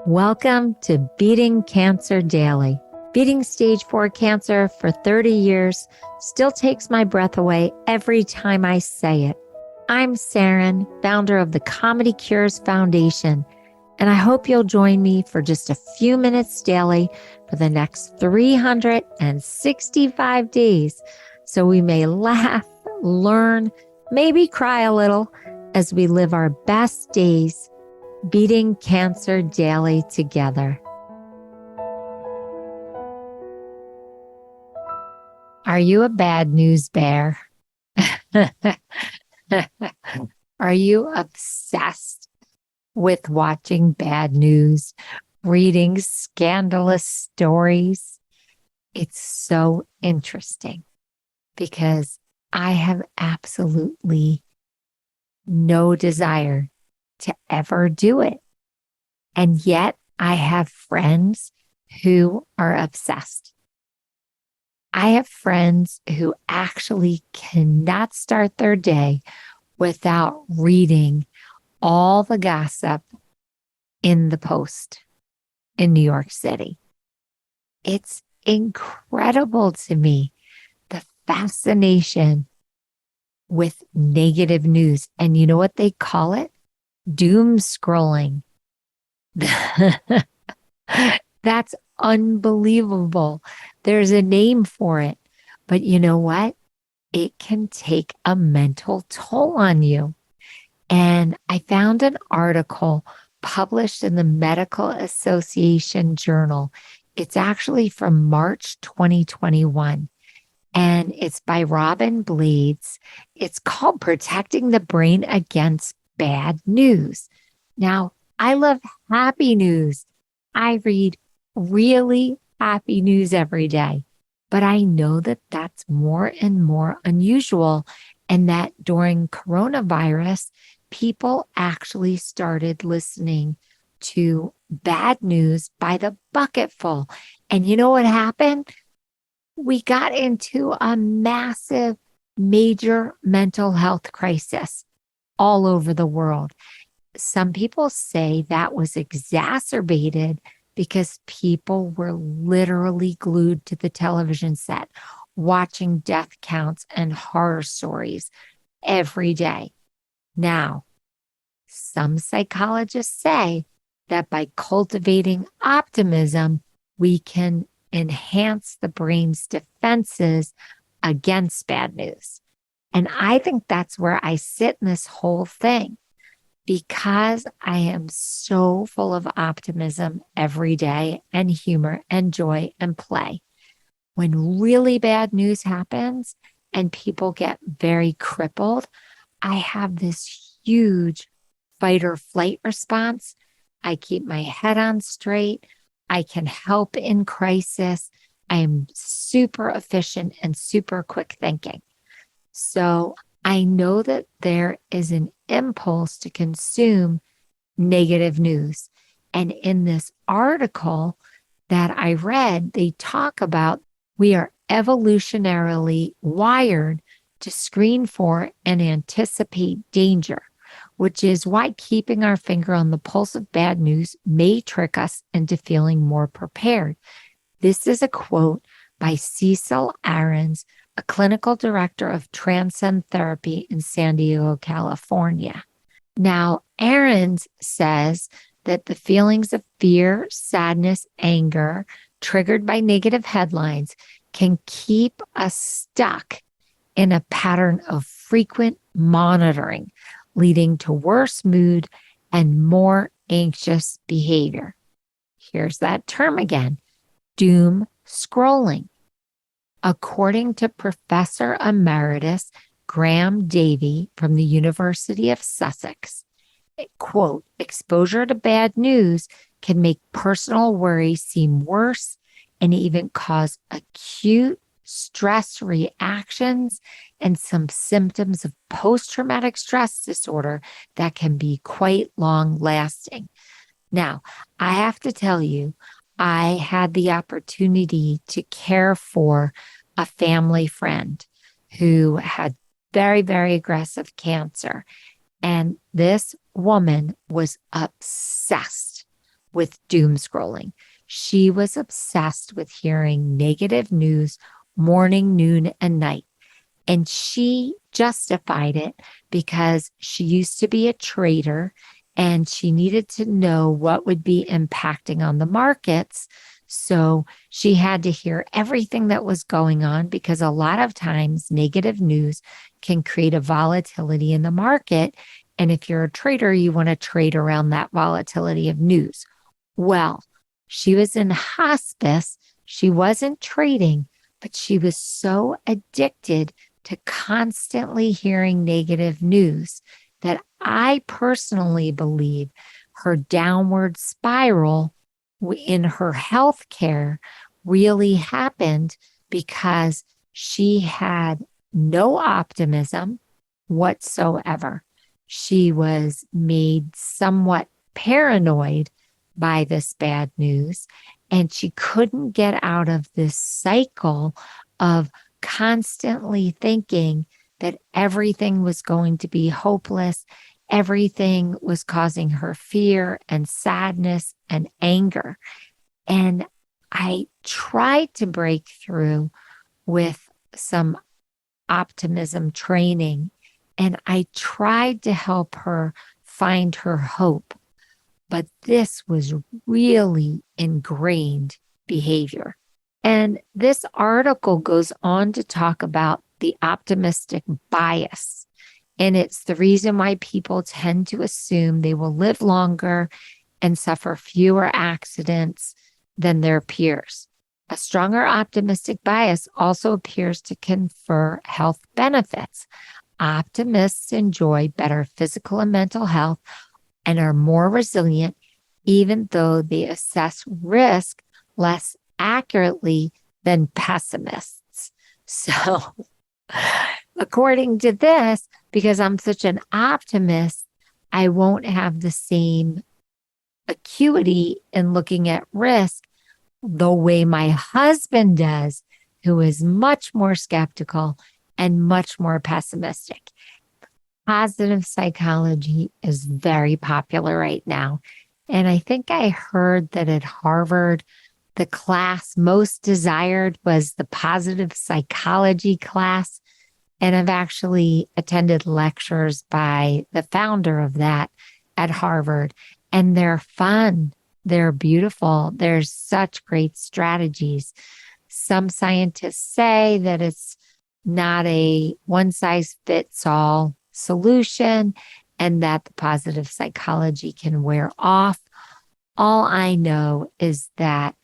Welcome to Beating Cancer Daily. Beating stage 4 cancer for 30 years still takes my breath away every time I say it. I'm Saranne, founder of the ComedyCures Foundation, and I hope you'll join me for just a few minutes daily for the next 365 days so we may laugh, learn, maybe cry a little as we live our best days beating cancer daily together. Are you a bad news bear? Are you obsessed with watching bad news, reading scandalous stories? It's so interesting because I have absolutely no desire to ever do it. And yet I have friends who are obsessed. I have friends who actually cannot start their day without reading all the gossip in the Post in New York City. It's incredible to me, the fascination with negative news. And you know what they call it? Doomscrolling. That's unbelievable. There's a name for it. But you know what? It can take a mental toll on you. And I found an article published in the Medical Association Journal. It's actually from March 2021. And it's by Robin Blades. It's called Protecting the Brain Against Bad News. Now, I love happy news. I read really happy news every day, but I know that that's more and more unusual, and that during coronavirus, people actually started listening to bad news by the bucketful. And you know what happened? We got into a massive, major mental health crisis all over the world. Some people say that was exacerbated because people were literally glued to the television set, watching death counts and horror stories every day. Now, some psychologists say that by cultivating optimism, we can enhance the brain's defenses against bad news. And I think that's where I sit in this whole thing, because I am so full of optimism every day and humor and joy and play. When really bad news happens and people get very crippled, I have this huge fight or flight response. I keep my head on straight. I can help in crisis. I am super efficient and super quick thinking. So I know that there is an impulse to consume negative news. And in this article that I read, they talk about we are evolutionarily wired to screen for and anticipate danger, which is why keeping our finger on the pulse of bad news may trick us into feeling more prepared. This is a quote by Cecil Ahrens, a clinical director of Transcend Therapy in San Diego, California. Now, Ahrens says that the feelings of fear, sadness, anger triggered by negative headlines can keep us stuck in a pattern of frequent monitoring, leading to worse mood and more anxious behavior. Here's that term again, doom scrolling. According to Professor Emeritus Graham Davey from the University of Sussex, quote, exposure to bad news can make personal worry seem worse and even cause acute stress reactions and some symptoms of post-traumatic stress disorder that can be quite long-lasting. Now, I have to tell you, I had the opportunity to care for a family friend who had very, very aggressive cancer. And this woman was obsessed with doom scrolling. She was obsessed with hearing negative news morning, noon, and night. And she justified it because she used to be a trader and she needed to know what would be impacting on the markets. So she had to hear everything that was going on because a lot of times negative news can create a volatility in the market. And if you're a trader, you want to trade around that volatility of news. Well, she was in hospice. She wasn't trading, but she was so addicted to constantly hearing negative news that I personally believe her downward spiral in her health care really happened because she had no optimism whatsoever. She was made somewhat paranoid by this bad news, and she couldn't get out of this cycle of constantly thinking that everything was going to be hopeless. Everything was causing her fear and sadness and anger. And I tried to break through with some optimism training, and I tried to help her find her hope. But this was really ingrained behavior. And this article goes on to talk about the optimistic bias. And it's the reason why people tend to assume they will live longer and suffer fewer accidents than their peers. A stronger optimistic bias also appears to confer health benefits. Optimists enjoy better physical and mental health and are more resilient, even though they assess risk less accurately than pessimists. So, according to this, because I'm such an optimist, I won't have the same acuity in looking at risk the way my husband does, who is much more skeptical and much more pessimistic. Positive psychology is very popular right now. And I think I heard that at Harvard, the class most desired was the positive psychology class. And I've actually attended lectures by the founder of that at Harvard. And they're fun. They're beautiful. There's such great strategies. Some scientists say that it's not a one size fits all solution and that the positive psychology can wear off. All I know is that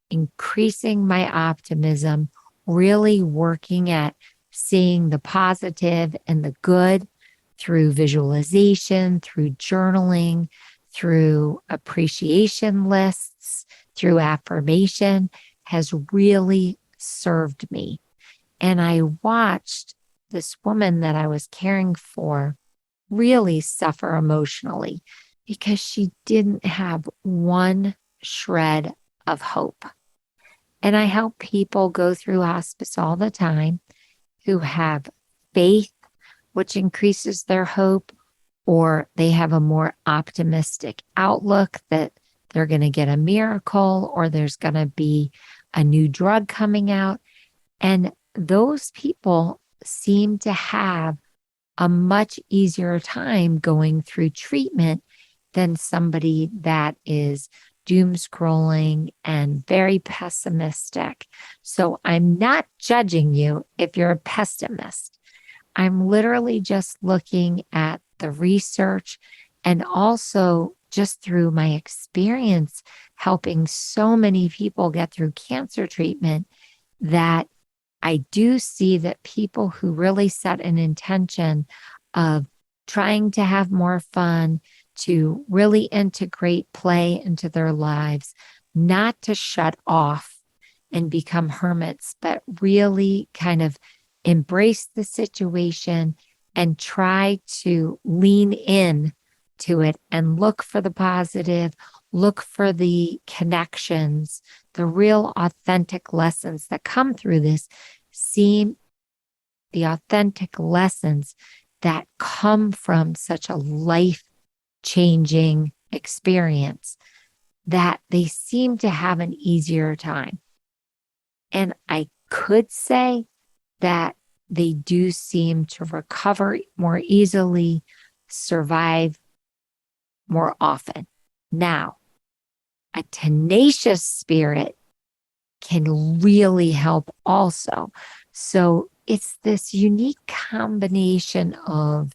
increasing my optimism, really working at seeing the positive and the good through visualization, through journaling, through appreciation lists, through affirmation has really served me. And I watched this woman that I was caring for really suffer emotionally because she didn't have one shred of hope. And I help people go through hospice all the time who have faith, which increases their hope, or they have a more optimistic outlook that they're going to get a miracle or there's going to be a new drug coming out. And those people seem to have a much easier time going through treatment than somebody that is doom scrolling and very pessimistic. So I'm not judging you if you're a pessimist. I'm literally just looking at the research and also just through my experience helping so many people get through cancer treatment that I do see that people who really set an intention of trying to have more fun, to really integrate play into their lives, not to shut off and become hermits, but really kind of embrace the situation and try to lean in to it and look for the positive, look for the connections, the real authentic lessons that come through this. See the authentic lessons that come from such a life-changing experience. that they seem to have an easier time. And I could say that they do seem to recover more easily, survive more often. Now, a tenacious spirit can really help also. So it's this unique combination of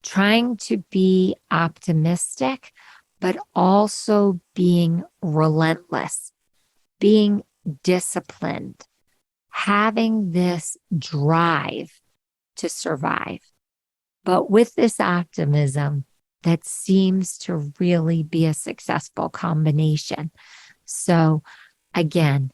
trying to be optimistic, but also being relentless, being disciplined, having this drive to survive, but with this optimism that seems to really be a successful combination. So again,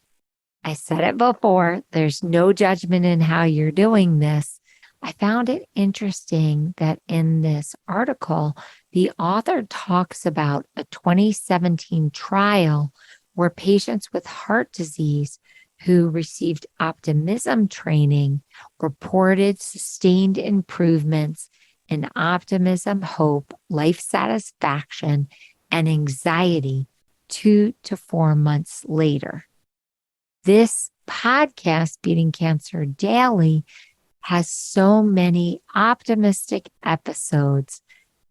I said it before, there's no judgment in how you're doing this. I found it interesting that in this article, the author talks about a 2017 trial where patients with heart disease who received optimism training reported sustained improvements in optimism, hope, life satisfaction, and anxiety 2 to 4 months later. This podcast, Beating Cancer Daily, has so many optimistic episodes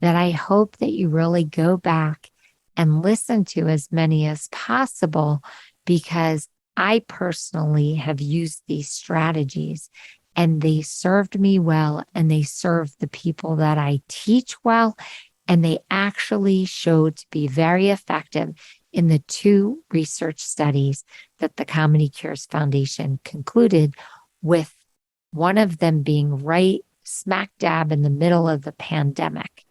that I hope that you really go back and listen to as many as possible, because I personally have used these strategies and they served me well, and they served the people that I teach well, and they actually showed to be very effective in the 2 research studies that the ComedyCures Foundation concluded, with one of them being right smack dab in the middle of the pandemic.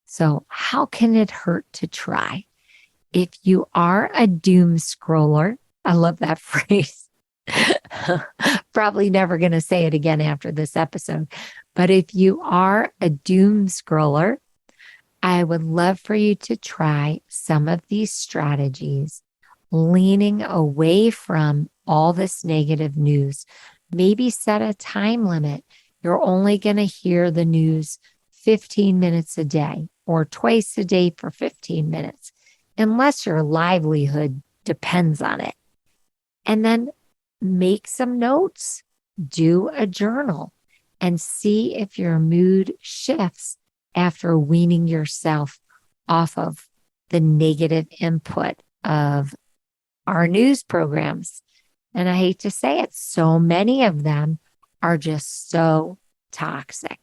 So how can it hurt to try? If you are a doom scroller, I love that phrase. Probably never going to say it again after this episode. But if you are a doom scroller, I would love for you to try some of these strategies, leaning away from all this negative news. Maybe set a time limit. You're only going to hear the news 15 minutes a day or twice a day for 15 minutes, unless your livelihood depends on it. And then make some notes, do a journal, and see if your mood shifts after weaning yourself off of the negative input of our news programs. And I hate to say it, so many of them are just so toxic.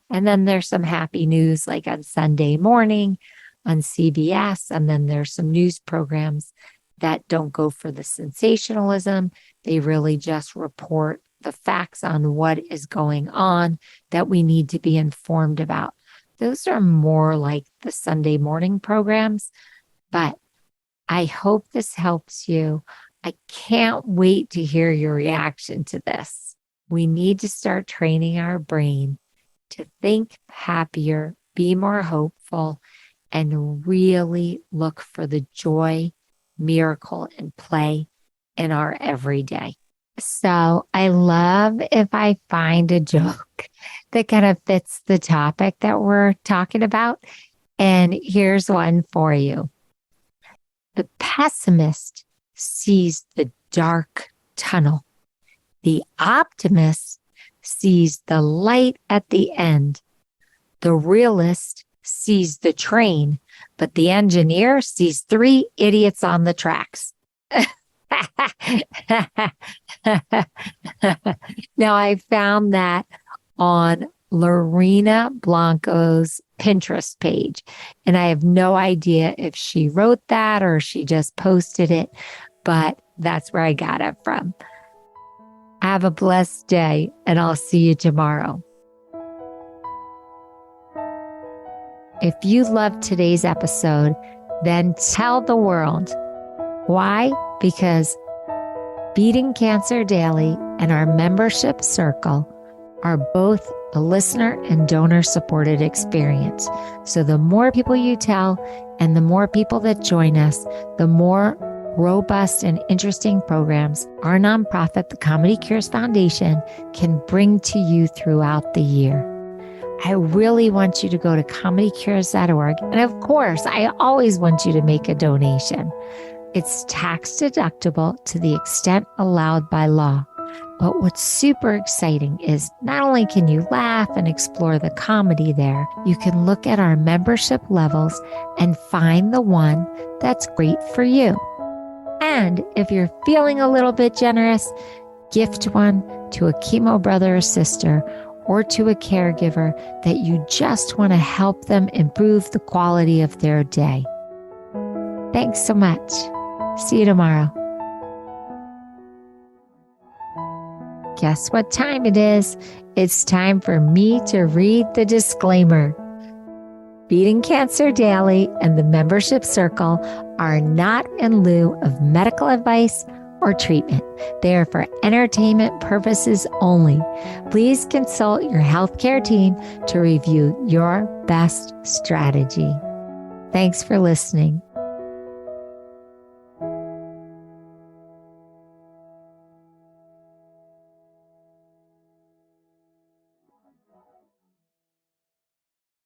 And then there's some happy news like on Sunday morning on CBS. And then there's some news programs that don't go for the sensationalism. They really just report the facts on what is going on that we need to be informed about. Those are more like the Sunday morning programs, but I hope this helps you. I can't wait to hear your reaction to this. We need to start training our brain to think happier, be more hopeful, and really look for the joy, miracle, and play in our everyday. So I love if I find a joke that kind of fits the topic that we're talking about. And here's one for you. The pessimist sees the dark tunnel. The optimist sees the light at the end. The realist sees the train, but the engineer sees 3 idiots on the tracks. Now, I found that on Lorena Blanco's Pinterest page, and I have no idea if she wrote that or she just posted it, but that's where I got it from. Have a blessed day, and I'll see you tomorrow. If you loved today's episode, then tell the world. Why? Because Beating Cancer Daily and our membership circle are both a listener and donor supported experience. So the more people you tell and the more people that join us, the more robust and interesting programs our nonprofit, the ComedyCures Foundation, can bring to you throughout the year. I really want you to go to ComedyCures.org. And of course, I always want you to make a donation. It's tax deductible to the extent allowed by law. But what's super exciting is not only can you laugh and explore the comedy there, you can look at our membership levels and find the one that's great for you. And if you're feeling a little bit generous, gift one to a chemo brother or sister or to a caregiver that you just want to help them improve the quality of their day. Thanks so much. See you tomorrow. Guess what time it is? It's time for me to read the disclaimer. Beating Cancer Daily and the Membership Circle are not in lieu of medical advice or treatment. They are for entertainment purposes only. Please consult your healthcare team to review your best strategy. Thanks for listening.